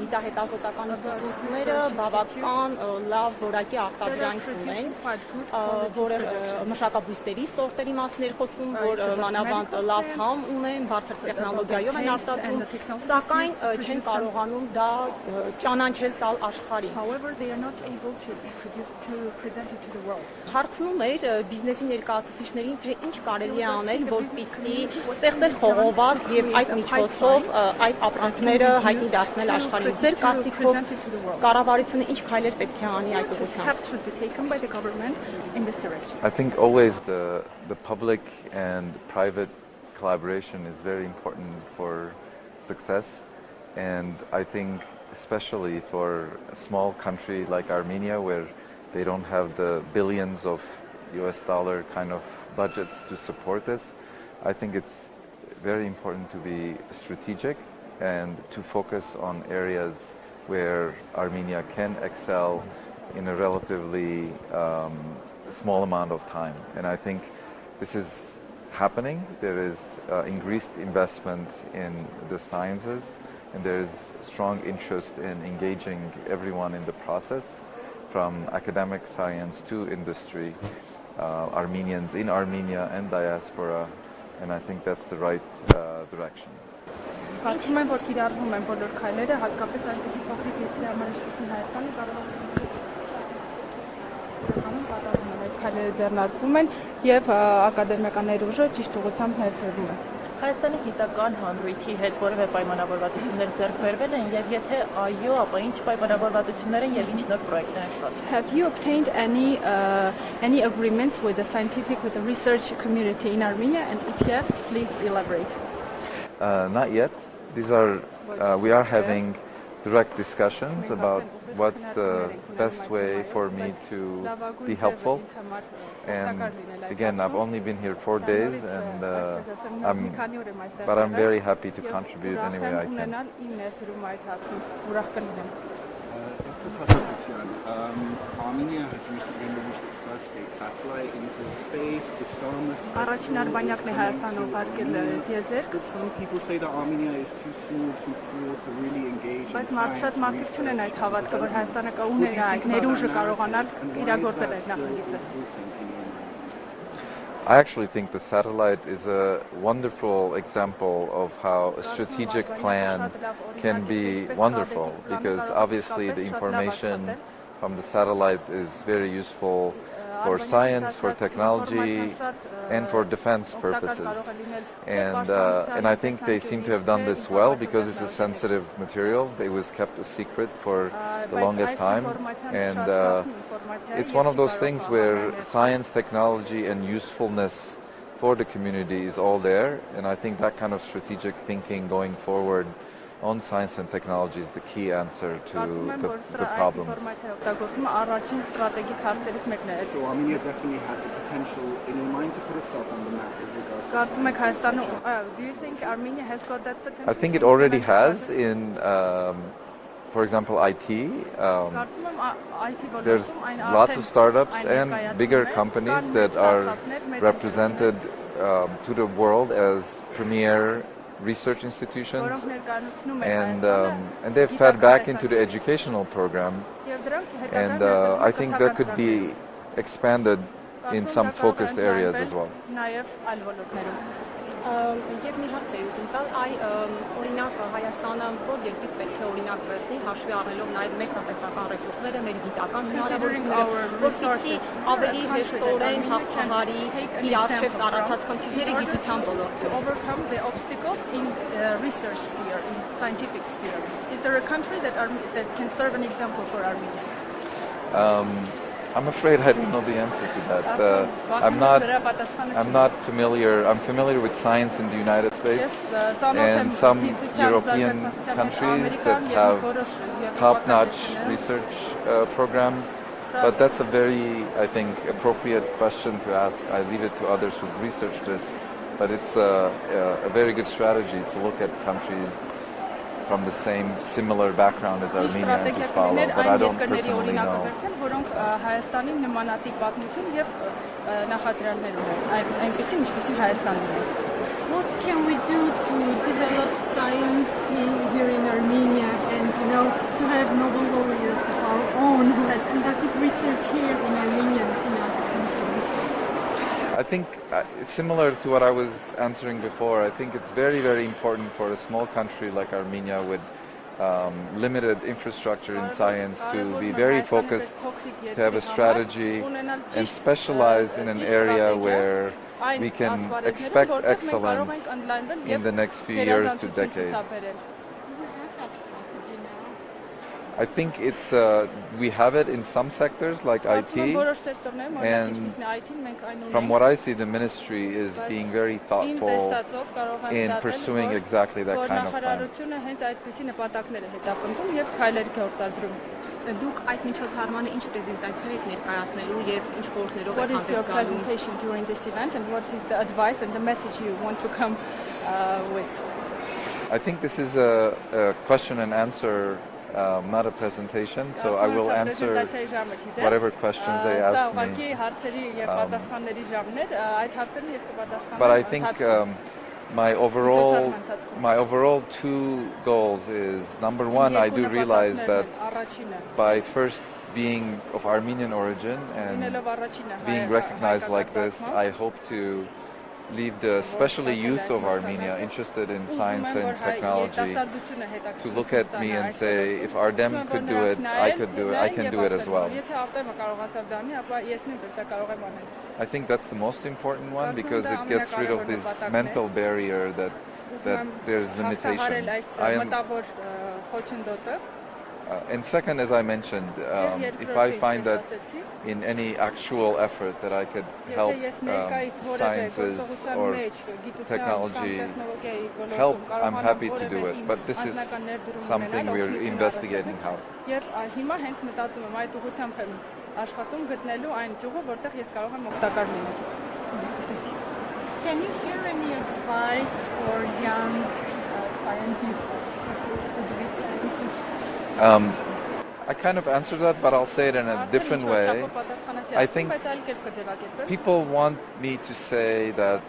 գիտահետազոտական ինստիտուտները բավական լավ որակի արտադրանք ունեն, որը մշակաբույսերի սորտերի մասին էր խոսքում, որ մանավանդ լավ համ ունեն, բարձր տեխնոլոգիայով են արտադրում, սակայն չեն կարողանում դա ճանաչել տալ աշխարհին։ However, they are not able to present it to the world. Հարցնում էր բիզնեսի ներկայացուցիչներին, թե ինչ կարելի է անել, որպեսզի ստեղծել խողովակ եւ այդ միջոցով այդ ապրանքները հայտնի դարձնել աշխարհին։ Ձեր կարծիքով կառավարությունը ինչ քայլեր պետք է անի այդ ուղղությամբ։ I think always the public and private collaboration is very important for success, and I think especially for a small country like Armenia, where they don't have the billions of US dollar kind of budgets to support this, I think it's very important to be strategic and to focus on areas where Armenia can excel in a relatively small amount of time. And I think this is happening. There is increased investment in the sciences, and there is strong interest in engaging everyone in the process, from academic science to industry, Armenians in Armenia and diaspora, and I think that's the right direction. Կարծում եմ, որ կիրառվում են բոլոր քայլերը, հատկապես այնպիսի փոքրիկ երկրի համար, ինչպես Հայաստանը, կատարվում են այդ քայլերը ձեռնարկվում են եւ ակադեմիական ներուժը ճիշտ ուղղությամբ ներդրվում է։ Հայաստանի գիտական հանրույթի հետ որևէ պայմանավորվածություններ ձեռք բերվել են եւ եթե այո, ապա ինչ պայմանավորվածություններ են եւ ինչ նոր պրոյեկտներ են սպասվում։ Have you obtained any agreements with the scientific, with the research community in Armenia, and if yes, please elaborate. Not yet. We are having direct discussions about what's the best way for me to be helpful. And again, I've only been here 4 days, and but I'm very happy to contribute any way I can. Photography. Armenia has recently launched its first state satellite into space. Առաջին արբանյակն է Հայաստանը ուղարկել դիեզերք։ Some people say that Armenia is too small, too poor to really engage. Բայց շատ մարդիկ չունեն այդ հավատքը, որ Հայաստանը կունենա այդ ներուժը կարողանալ իրագործել այդ նախագիծը։ I actually think the satellite is a wonderful example of how a strategic plan can be wonderful, because obviously the information from the satellite is very useful for science, for technology, and for defense purposes. And I think they seem to have done this well, because it's a sensitive material. It was kept a secret for the longest time. And it's one of those things where science, technology, and usefulness for the community is all there. And I think that kind of strategic thinking going forward on science and technology is the key answer to the problems. So Armenia definitely has the potential in mind to put itself on the map with regards to... Do you think Armenia has got that potential? I think it already has in, for example, IT. There's lots of startups and bigger companies that are represented to the world as premier research institutions, and they've fed back into the educational program, and I think that could be expanded in some focused areas as well. Եվ մի հարց է ուզում տալ, օրինակ Հայաստանը որ երկրից պետք է օրինակ վերցնի, հաշվի առնելով նաև մեր տնտեսական ռեսուրսները, մեր գիտական հնարավորությունները, որպեսզի ավելի հեշտորեն հաղթահարի իր առջև ծառացած խնդիրները գիտության ոլորտում։ Overcome the obstacles in research sphere, in scientific sphere. Is there a country that can serve an example for Armenia? I'm afraid I don't know the answer to that. I'm not familiar. I'm familiar with science in the United States and some European countries that have top-notch research programs. But that's a very, I think, appropriate question to ask. I leave it to others who've researched this. But it's a very good strategy to look at countries from the same similar background as Armenia to follow, but I don't personally know. What can we do to develop science here in Armenia and have Nobel laureates of our own who had conducted research here in Armenia and in other countries. I think it's similar to what I was answering before. I think it's very, very important for a small country like Armenia with limited infrastructure in science to be very focused, to have a strategy and specialize in an area where we can expect excellence in the next few years to decades. I think it's we have it in some sectors like IT, and from what I see, the ministry is being very thoughtful in pursuing exactly that kind of plan. Դուք այս միջոցառմանը ինչ պրեզենտացիա եք ներկայացնելու եւ ինչ խորհուրդներով եք What is your հանդես գալու։ presentation during this event and what is the advice and the message you want to come with? I think this is a question and answer, not a presentation, so I will answer whatever questions they ask me. But I think my overall two goals is, number one, I do realize that by first being of Armenian origin and being recognized like this, I hope to leave the especially youth of Armenia interested in science and technology to look at me and say, if Ardem could do it, I can do it as well. I think that's the most important one because it gets rid of this mental barrier that there's limitations. And second, as I mentioned, if I find that in any actual effort that I could help sciences or technology help, I'm happy to do it. But this is something we're investigating how. Can you share any advice for young scientists? I kind of answered that, but I'll say it in a different way. I think people want me to say that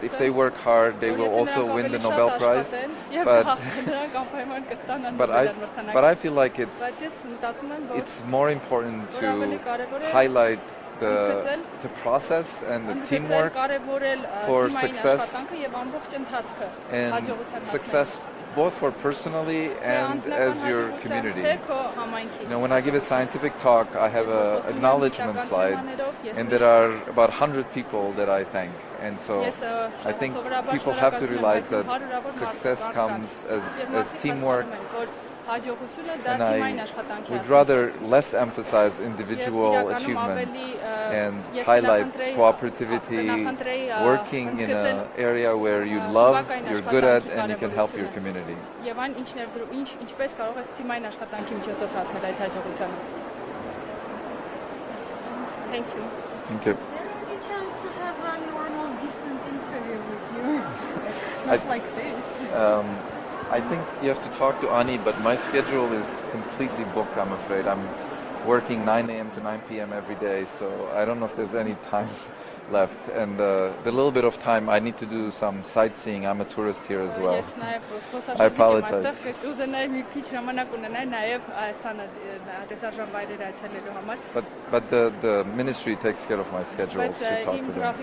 if they work hard, they will also win the Nobel Prize. But I feel like it's more important to highlight the process and the teamwork for success and success both for personally and as your community. You know, when I give a scientific talk, I have an acknowledgement slide, and there are about 100 people that I thank. And so I think people have to realize that success comes as teamwork, and I would rather less emphasize individual achievements and highlight cooperativity, working in an area where you love, you're good at, and you can help your community. Thank you. Thank you. Is there any chance to have a normal, decent interview with you? Not like this. I think you have to talk to Ani, but my schedule is completely booked, I'm afraid. I'm working 9 a.m. to 9 p.m. every day, so I don't know if there's any time left. And the little bit of time, I need to do some sightseeing. I'm a tourist here as well. I apologize. But the ministry takes care of my schedule to talk to them.